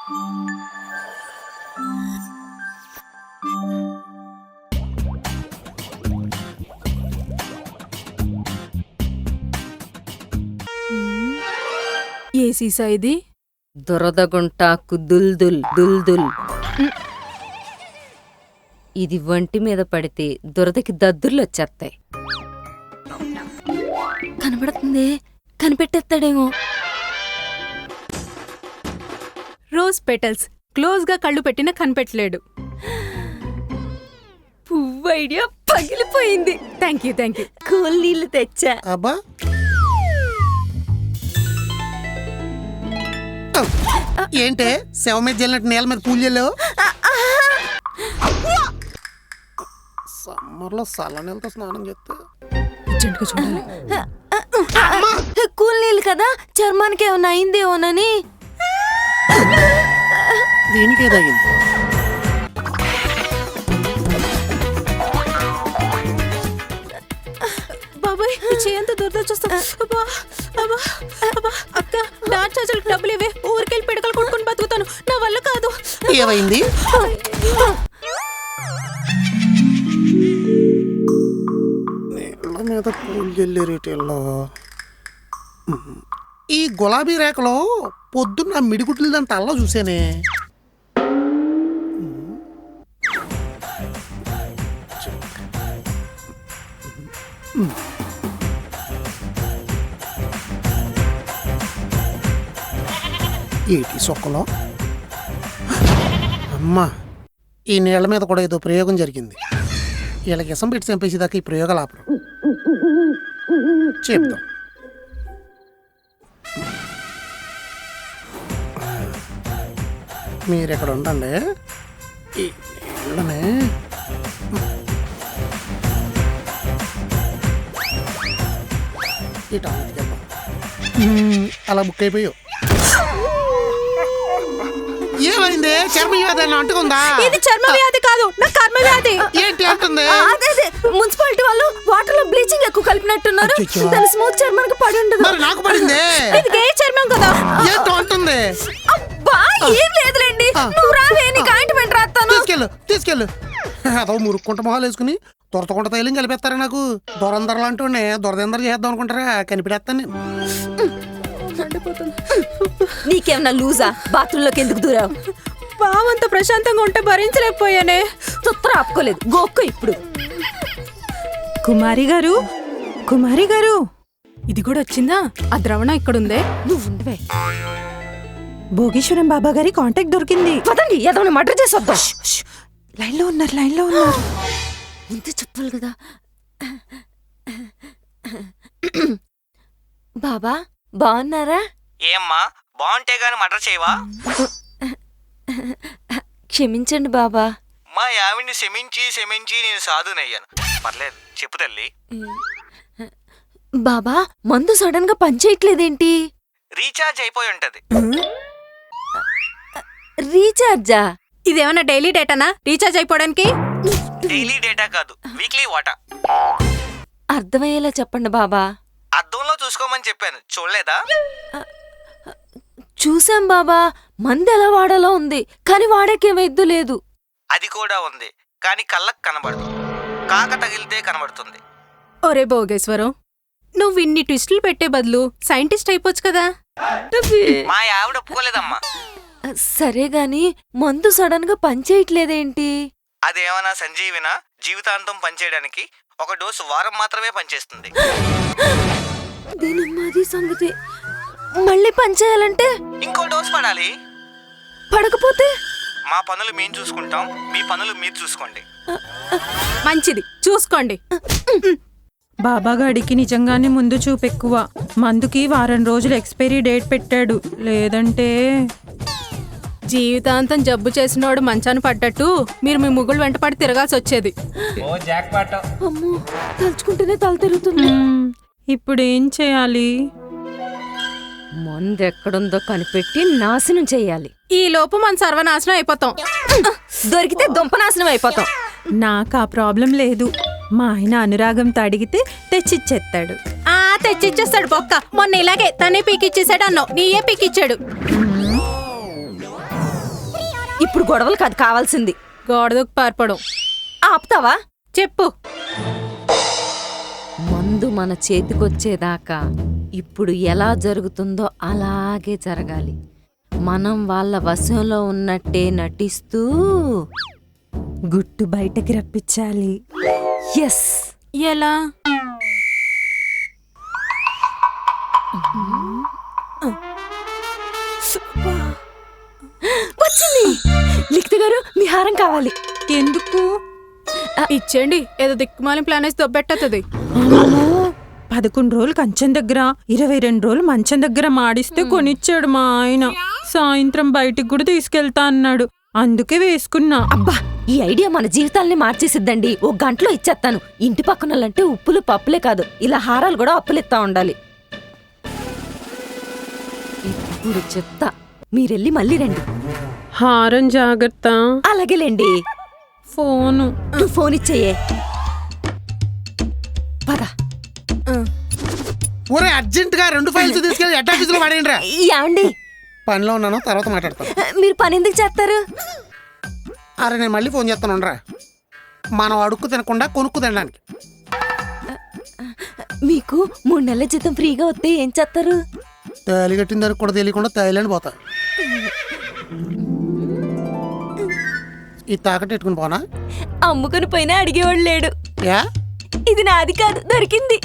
ఏ సీసా ఇది? దురదగుంటాకు దుల్దుల్ దుల్దుల్. ఇది వంటి మీద పడితే దురదకి దద్దుర్లొచ్చేస్తాయి. కనబడుతుంది, కనిపెట్టేస్తాడేమో. Rose petals. క్లోజ్ గా కళ్ళు పెట్టినా కనిపెట్టలేడు. పువ్వు ఐడియా పగిలిపోయింది. Thank you. కూల్ నీళ్లు తెచ్చా. అబ్బా ఏంటే శవ మీద జల్లినట్టు నేల మీద పూలు జల్లావు? సమ్మర్లో సల్ల నీళ్ళతో స్నానం చేస్తే చూడాలి. కూల్ నీళ్ళు కదా, చర్మానికి ఏమన్నా అయిందేమోనని. దీనికే తగింది. బాబాయ్ చేయంత దురదొచ్చేస్తా. అక్క డాట్ చార్జర్కి డబ్బులు ఇవే. ఊరికెళ్ళి పిడకలు కొట్టుకుని బతుకుతాను. నా వల్ల కాదు. ఏమైంది? నీళ్ళ మీద పూలు జల్లేరేటిల్లో ఈ గులాబీ రేఖలో పొద్దున్న మిడిగుడ్లు దాని తల్లో చూసానే. ఏటి సొక్కలో అమ్మా, ఈ నీళ్ల మీద కూడా ఏదో ప్రయోగం జరిగింది. వీళ్ళకి ఇసం పెట్టి చంపేసేదాకా ఈ ప్రయోగాలు ఆపరు. చెప్తాం. మీరు ఇక్కడ ఉండండి. ఈ నీళ్ళని ఇటు అలా బుక్ అయిపోయావు. ఏమైంది? చర్మ వ్యాధి అంటుకుందా? ఇది చర్మ వ్యాధి కాదు, నా కర్మ వ్యాధి. ఏంటి అంటుంది? అదే మున్సిపాలిటీ వాళ్ళు వాటర్ లో బ్లీచింగ్ ఎక్కువ కలిపినట్టున్నారు. దాని స్మూత్ చర్మానికి పడి ఉండదు. మరి నాకు పడింది. ఇది గే చర్మం కదా. ఏంటో అంటుంది. అబ్బా ఏం లేదులేండి, నువ్వు రావే, నీకు ఆయింట్మెంట్ రాస్తాను. తీసుకెళ్ళు. అదో మురుక్కుంట మొహాలు వేసుకుని దొరతకుంట తైలం కలిపేస్తారా నాకు? దొరందరలు అంటూనే దొరదందరు చేద్దాం అనుకుంటారా? కనిపెడేస్తాను నేను. నీకేమన్నా లూజా? బాత్రూంలోకి ఎందుకు దూరావు? బావంత ప్రశాంతంగా ఉంటే భరించలేకపోయానే. చుత్తర ఆపుకోలేదు, గోక్కో ఇప్పుడు. కుమారి గారు ఇది కూడా వచ్చిందా? ఆ ద్రవణం ఇక్కడుందే. నువ్వు ఉండవే. భోగేశ్వరం బాబా గారి కాంటాక్ట్ దొరికింది. పదండి, ఏదైనా మర్డర్ చేసొద్దాం. లైన్లో ఉన్నారు. ముందే చెప్పాలి కదా. బాబా బాగున్నారా? ఏమ్మా బాగుంటే గాని మర్డర్ చేయవా? క్షమించండి బాబా. మా ఆవిడ్ని క్షమించి నేను సాధునయ్యాను. పర్లేదు చెప్పు తల్లి. బాబా మందు సడన్ గా పనిచేయట్లేదేంటి? రీఛార్జ్ అయిపోయి ఉంటది. రీఛార్జా? ఇదేమన్నా డైలీ డేటానా రీఛార్జ్ అయిపోవడానికి? డైలీ డేటా కాదు, వీక్లీ వాటా. అర్థమయ్యేలా చెప్పండి బాబా. అద్దంలో చూసుకోమని చెప్పాను, చూడలేదా? చూసాం బాబా, మందు ఎలా వాడాలో ఉంది, కానీ వాడేకేమైద్దు లేదు. అది కూడా ఉంది, కానీ కళ్ళకు కనబడదు. కాక తగిలితే కనబడుతుంది. ఒరే భోగేశ్వరం, నువ్వు ఇన్ని ట్విస్టులు పెట్టే బదులు సైంటిస్ట్ అయిపోవచ్చు కదా. మా ఆవిడ ఒప్పుకోలేదమ్మా. సరే గాని మందు సడన్ గా పనిచేయట్లేదేంటి? అదేమన్నా సంజీవిన జీవితాంతం పనిచేయడానికి ఒక డోసు వారం మాత్రమే పనిచేస్తుంది. దీనమ్మది సంగతి. మళ్ళీ పనిచేయాలంటే ఇంకో డోసు పడాలి. పడకపోతే మా పనులు మేము చూసుకుంటాం, మీ పనులు మీరు చూసుకోండి. మంచిది, చూసుకోండి. బాబాగాడికి నిజంగానే ముందు చూపెక్కువ. మందుకి వారం రోజులు ఎక్స్పైరీ డేట్ పెట్టాడు, లేదంటే జీవితాంతం జబ్బు చేసినోడు మంచాన్ని పడ్డట్టు మీరు మీ ముగ్గులు వెంటపడి తిరగాల్సి వచ్చేది. అమ్మో, తలుచుకుంటేనే తల తిరుగుతుంది. ఇప్పుడేం చేయాలి? మందు ఎక్కడుందో కనిపెట్టి నాశనం చెయ్యాలి. ఈ లోపు మన సర్వనాశనం అయిపోతాం. దొరికితే దుంపనాశనం అయిపోతాం. నాకు ఆ ప్రాబ్లం లేదు. మా ఆయన అనురాగంతో అడిగితే తెచ్చిచ్చేస్తాడు. తెచ్చిచ్చేస్తాడు బొక్క. మొన్న ఇలాగే తనే పీకిచ్చేసాడు అన్నావు, నీయే పీకిచ్చాడు. ఇప్పుడు గొడవలు కాదు కావాల్సింది. గోడదూకి పారిపోవడం. ఆపుతావా? చెప్పు. మందు మన చేతికొచ్చేదాకా ఇప్పుడు ఎలా జరుగుతుందో అలాగే జరగాలి. మనం వాళ్ళ వశంలో ఉన్నట్టే నటిస్తూ గుట్టు బయటకి రప్పించాలి. ఎస్. ఎలా? వచ్చింది. లిఖిత గారు మీ హారం కావాలి. ఎందుకు? ఇచ్చేయండి. ఏదో దిక్కుమాలిన ప్లాన్ వేసి దొబ్బెట్టది. 11 రోజులు కంచం దగ్గర 22 రోజులు మంచం దగ్గర మాడిస్తే కొనిచ్చాడు మా ఆయన. సాయంత్రం బయటికి కూడా తీసుకెళ్తా అన్నాడు. అందుకే వేసుకున్నా. అబ్బా, ఈ ఐడియా మన జీవితాల్ని మార్చేసిద్దండి. ఓ గంటలో ఇచ్చేస్తాను. ఇంటి పక్కనలంటే ఉప్పులు పప్పులే కాదు, ఇలా హారాలు కూడా అప్పులెత్తా ఉండాలి. ఇప్పుడు చెప్తా, మీరెళ్ళి మళ్ళీ రండి. హారం జాగ్రత్త. అలాగేలేండి. ఫోను. నువ్వు ఫోన్ ఇచ్చేయే. పద. ఒరే అర్జెంట్ గా 2 ఫైల్స్ తీసుకెళ్ళి హెడ్ ఆఫీస్ లో పడేయండి రా. యాండి, పనిలో ఉన్నాను, తర్వాత మాట్లాడతాను. మీరు పని ఎందుకు చేస్తారు? అరే నేను మళ్ళీ ఫోన్ చేస్తాను ఉండరా. మనం అడుక్కు తినకుండా కొనుక్కు తినడానికి. మీకు 3 నెలల జీతం ఫ్రీగా వస్తే ఏం చేస్తారు? తేలి కట్టిన దానికి కూడా తెలియకుండా థాయిలాండ్ పోతా. ఈ తాకట్టు పెట్టుకుని పోనా? అమ్ముకుని పోయినా అడిగేవాడు లేడు. యా, ఇది నాది కాదు, దొరికింది.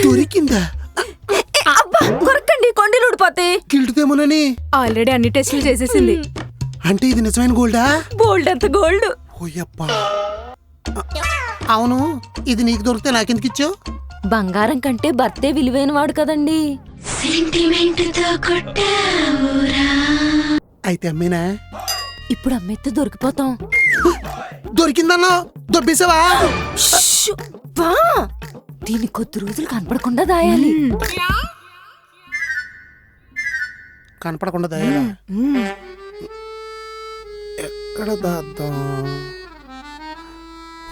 దొరికిందా? అబ్బా, కొరకండి, కొండలు ఊడిపోతాయి. కిల్టుతేమోనని. ఆల్రెడీ అన్ని టెస్టులు చేసేసింది. అంటే ఇది నిజమైన గోల్డా? బోల్డ్ అంత గోల్డ్. ఓయప్పా. అవును, ఇది నీకు దొరికితే నాకెందుకు ఇచ్చావు? బంగారం కంటే భర్తే విలువైన వాడు కదండి. అయితే అమ్మేనా? ఇప్పుడు అమ్మెత్తే దొరికిపోతాం. దొరికిందన్నా దొబ్బేసావా? షూ, వా, దీన్ని కొద్ది రోజులు కనపడకుండా దాయాలి. కనపడకుండా దయాలా? ఎక్కడ దాద్దాం?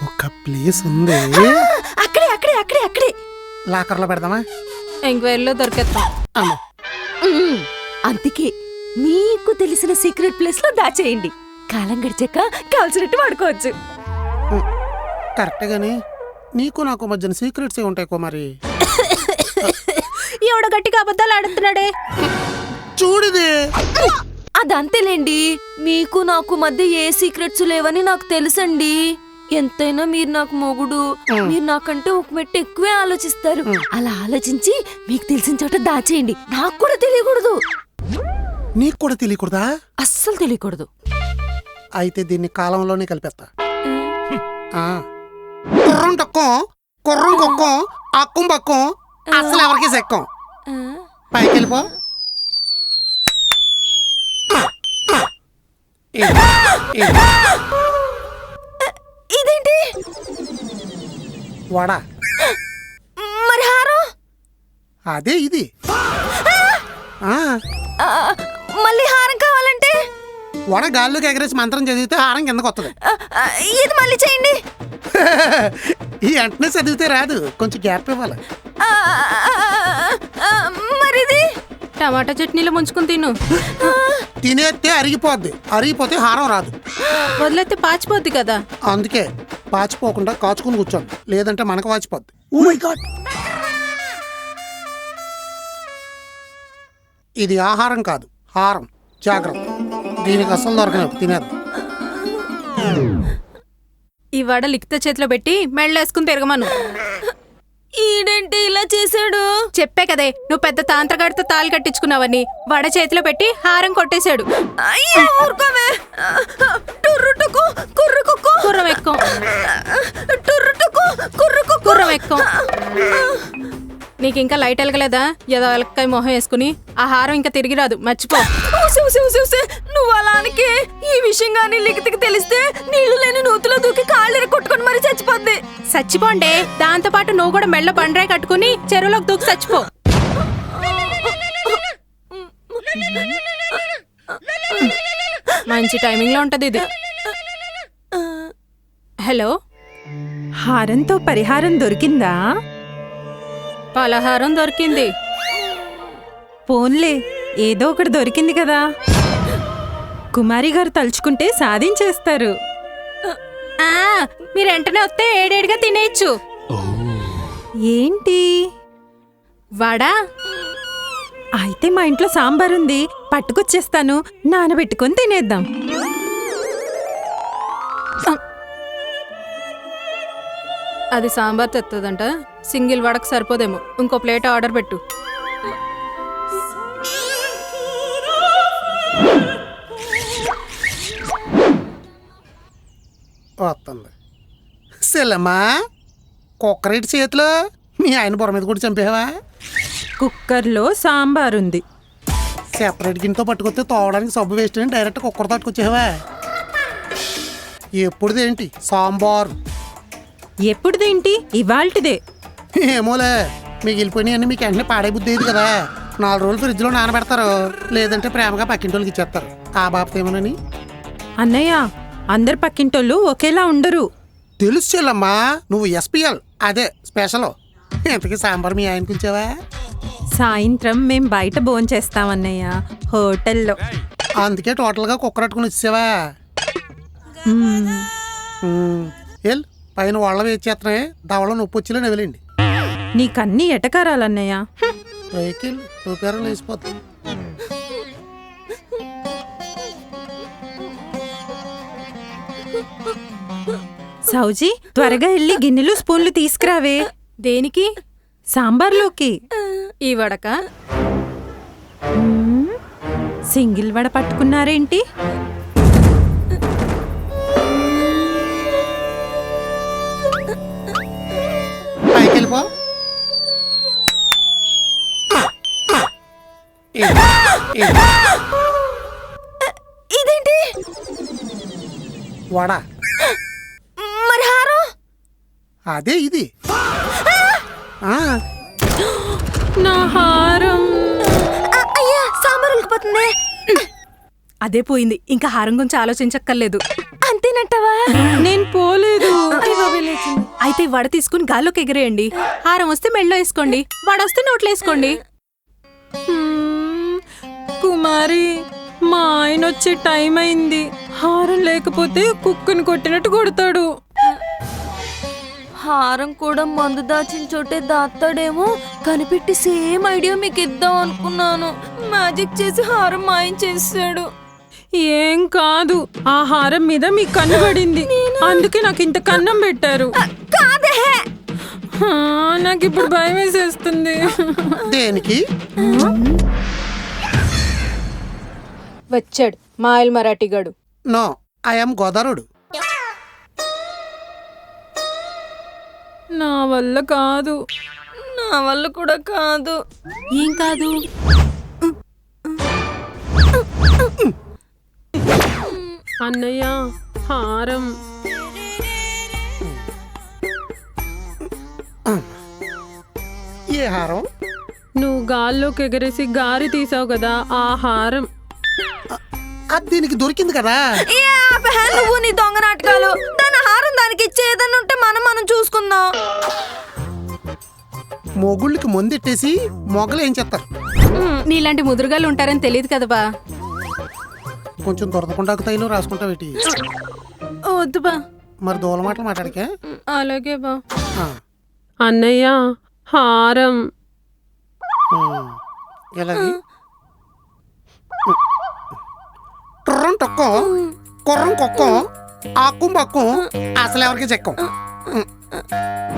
ఒక ప్లేస్ ఉంది. అక్కడే అక్కడే అక్కడే అక్కడే. లాకర్లో పెడదామా? ఎంక్వైరీలో దొరికేస్తాం. అమ్మో, అందుకే మీకు తెలిసిన సీక్రెట్ ప్లేస్ లో దాచేయండి. కాలం గడిచాక కాల్చినట్టు వాడుకోవచ్చు. కరెక్టే గాని నీకు నాకు మధ్యన సీక్రెట్స్ ఏ ఉంటాయి కుమారి. ఎవడ గట్టిగా అబద్ధాలు ఆడుతున్నాడే. చూడిది. అదంతేలేండి, మీకు నాకు మధ్య ఏ సీక్రెట్స్ లేవని నాకు తెలుసండి. ఎంతైనా మీరు నాకు మొగుడు, మీరు నాకంటే ఒక మెట్టు ఎక్కువే ఆలోచిస్తారు. అలా ఆలోచించి మీకు తెలిసిన చోట దాచేయండి. నాకు కూడా తెలియకూడదు. నీకు కూడా తెలియకూడదా? అస్సలు తెలియకూడదు. అయితే దీన్ని కాలంలోనే కలిపేస్తా. కుర్రం టొక్కం, కుర్రం కుక్కం, అక్కం పక్కం, అసలు ఎవరికి సెక్కం. పైకి వెళ్ళిపో. ఇదేంటి? వడ. మరి హారం? అదే ఇది. మళ్ళీ హారం కావాలంటే? వడ గాల్లోకి ఎగరేసి మంత్రం చదివితే హారం కిందకు వస్తుంది. ఇది మళ్ళీ చేయండి. ఈ వెంటనే చదివితే రాదు, కొంచెం గ్యాప్ ఇవ్వాలి. మరిది? టమాటా చట్నీలో ముంచుకుని తిను. తినేస్తే అరిగిపోద్ది, అరిగిపోతే హారం రాదు. వదిలేస్తే పాచిపోద్ది కదా. అందుకే పాచిపోకుండా కాచుకుని కూర్చోండి, లేదంటే మనకు వాచిపోద్ది. ఓ మై గాడ్, ఇది ఆహారం కాదు, హారం. జాగ్రత్త, దీనికి అసలు దొరకలేదు, తినేది. ఈ వడ లిఖిత చేతిలో పెట్టి మెళ్ళేసుకుని తిరగమను. ఈడేంటి ఇలా చేశాడు? చెప్పే కదే నువ్వు పెద్ద తాంత్రగాడితో తాళి కట్టించుకున్నావని. వడ చేతిలో పెట్టి హారం కొట్టేశాడు. గుర్రం ఎక్కం, గుర్రం ఎక్కం. నీకు ఇంకా లైట్ వెలగలేదా? ఏదో ఎలక్కాయ మొహం వేసుకుని. ఆ హారం ఇంకా తిరిగి రాదు, మర్చిపో. నువ్వు అలానికి ఈ విషయం గానీ లిఖితకి తెలిస్తే నీళ్లు లేని నూతులో దూకి కాళ్ళని కొట్టుకొని మరీ చచ్చిపోద్ది. చచ్చిపోండే, దాంతో పాటు నువ్వు కూడా మెళ్ళ బండ్రాయి కట్టుకుని చెరువులోకి దూకి చచ్చిపో. మంచి టైమింగ్ లో ఉంటది ఇది. హలో, హారంతో పరిహారం దొరికిందా? పలహారం దొరికింది. పోన్లే, ఏదో ఒకటి దొరికింది కదా. కుమారి గారు తలుచుకుంటే సాధించేస్తారు. ఆ, మీరు వెంటనే వస్తే ఏడేడిగా తినేయచ్చు. ఏంటి? వడా? అయితే మా ఇంట్లో సాంబార్ ఉంది, పట్టుకొచ్చేస్తాను. నానబెట్టుకొని తినేద్దాం. అది సాంబార్ తెత్తదంట. సింగిల్ వడకు సరిపోదేమో, ఇంకో ప్లేట్ ఆర్డర్ పెట్టు. వస్తుంది. సెల్లమ్మా, కుక్కరేటి చేతిలో మీ ఆయన బుర్ర మీద కూడా చంపేవా? కుక్కర్లో సాంబార్ ఉంది. సెపరేట్ గిన్నెతో పట్టుకొస్తే తోవడానికి సబ్బు వేస్ట్ అని డైరెక్ట్ కుక్కర్ తట్టుకొచ్చేవా? ఎప్పుడుదేంటి సాంబార్? ఎప్పుడుదేంటి? ఇవాల్టిదే. ఏమోలే, మిగిలిపోయినాయన్నీ మీకు వెంటనే పాడే బుద్ధి అయ్యేది కదా. 4 రోజులు ఫ్రిడ్జ్లో నానబెడతారు, లేదంటే ప్రేమగా పక్కింటి వాళ్ళకి ఇచ్చేస్తారు. ఆ బాపత ఏమోనని. అన్నయ్య, అందరు పక్కింటోళ్ళు ఒకేలా ఉండరు. తెలుసు చెల్లమ్మా, నువ్వు ఎస్పీఎల్, అదే స్పెషల్. ఇంతకీ సాంబార్ మీ ఆయనకు ఉంచావా? సాయంత్రం మేం బయట భోంచేస్తామన్నయ్య, హోటల్లో. అందుకే టోటల్గా కుక్కర్ అట్టుకుని వచ్చేవా? ఎల్ పైన వాళ్ళ వేచేస్తున్నాయి, దవడలో నొప్పి వచ్చేలా నవ్వలేండి. నీకన్నీ ఎటకారాలన్నయ్య. పైకి వెళ్ళి రూపాయలు వేసిపోతుంది. సౌజీ, త్వరగా వెళ్ళి గిన్నెలు స్పూన్లు తీసుకురావే. దేనికి? సాంబార్లోకి. ఈ వడక? సింగిల్ వడ పట్టుకున్నారేంటి? పైకి వెళ్ళిపో. ఇదేంటి? వడ. మరి హారం? అదే ఇది. నా హారం. అయ్యా, సాంబార్ ఉలికిపోతుంది. అదే పోయింది, ఇంకా హారం గురించి ఆలోచించక్కర్లేదు. అంతేనంటావా? నేను పోలేదు. అయితే వడ తీసుకుని గాల్లోకి ఎగిరేయండి. హారం వస్తే మెళ్ళో వేసుకోండి, వడ వస్తే నోట్లో వేసుకోండి. కుమారి, మా ఆయన వచ్చే టైం అయింది. హారం లేకపోతే కుక్కను కొట్టినట్టు కొడతాడు. హారం కూడా మందు దాచిన చోటే దాస్తాడేమో కనిపెట్టి సేమ్ ఐడియా మీకు ఇద్దాం అనుకున్నాను. మ్యాజిక్ చేసి హారం మాయం చేసాడు. ఏం కాదు, ఆ హారం మీద మీ కన్ను పడింది, అందుకే నాకు ఇంత కన్నం పెట్టారు. కాదే. నాకు ఇప్పుడు భయం వేసేస్తుంది. దేనికి? వచ్చాడు మాయల్ మరాఠీగాడు. నో, ఐఎమ్ గోదావరుడు. నా వల్ల కాదు. నా వల్ల కూడా కాదు. ఏం కాదు? అన్నయ్య, హారం. ఏ హారం? నువ్వు గాల్లోకి ఎగరేసి గారి తీసావు కదా, ఆ హారం. అది దీనికి దొరికింది కదా. నువ్వు నీ దొంగ నాటకాలు. దాని హారం దానికి ఇచ్చే ఏదన్నా ఉంటే మనం చూసుకుందాం. మొగుళ్ళకి ముందెట్టేసి మొగలు ఏం చేస్తారు? నీలాంటి ముదురుగాలు ఉంటారని తెలియదు కదా బా. కొంచెం దొరదకుండాకు తైలు రాసుకుంటావేటి? వద్దు బా. మరి దూల మాటలు మాట్లాడకే. అలాగే బా. అన్నయ్య, హారం. ఎలాగే? టొర్రం టొక్కం, కొర్రం కొక్కం, ఆక్కం పక్కం, అసలు ఎవరికి చెక్కం.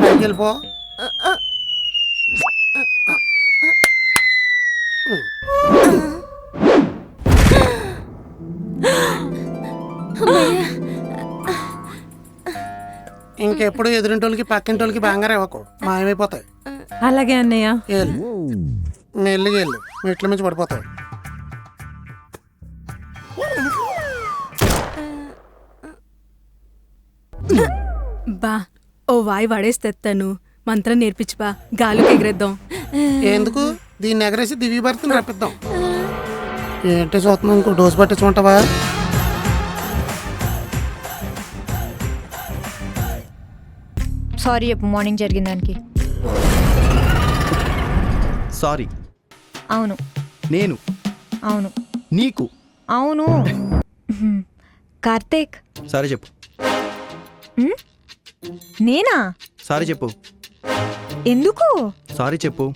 పైకి వెళ్ళిపో. ఇంకెప్పుడు ఎదురింటోళ్ళకి పక్కింటోళ్ళకి బంగారం ఇవ్వకు, మాయమైపోతాయి. అలాగే అన్నయ్య. వెళ్ళు, మెల్లిగా వెళ్ళు, మెట్ల మించి పడిపోతావు. బా, ఓ వాయి వడేసి తెస్తాను. మంత్రం నేర్పించు బా, గాలికి ఎగిరేద్దాం. ఎందుకు? దీన్ని ఎగరేసి దివ్య భర్తను రప్పిద్దాం. ఏంటి చూస్తున్నావు? ఇంకో డోసు పట్టించుకుంటావా? సారీ చెప్పు మార్నింగ్ జరిగిన దానికి. సారీ. అవును. నేను అవును. నీకు అవును. కార్తీక్. సారీ చెప్పు. నేనా? సారీ చెప్పు. ఎందుకు? సారీ చెప్పు.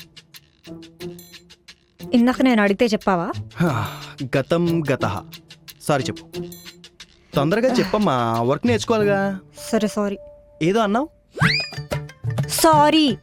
ఇందాక నేను అడిగితే చెప్పావా? గతం గతః. సారీ చెప్పు. తొందరగా చెప్పమ్మా, వర్క్ నేర్చుకోవాలిగా. సరే సారీ. ఏదో అన్నావు. సారీ.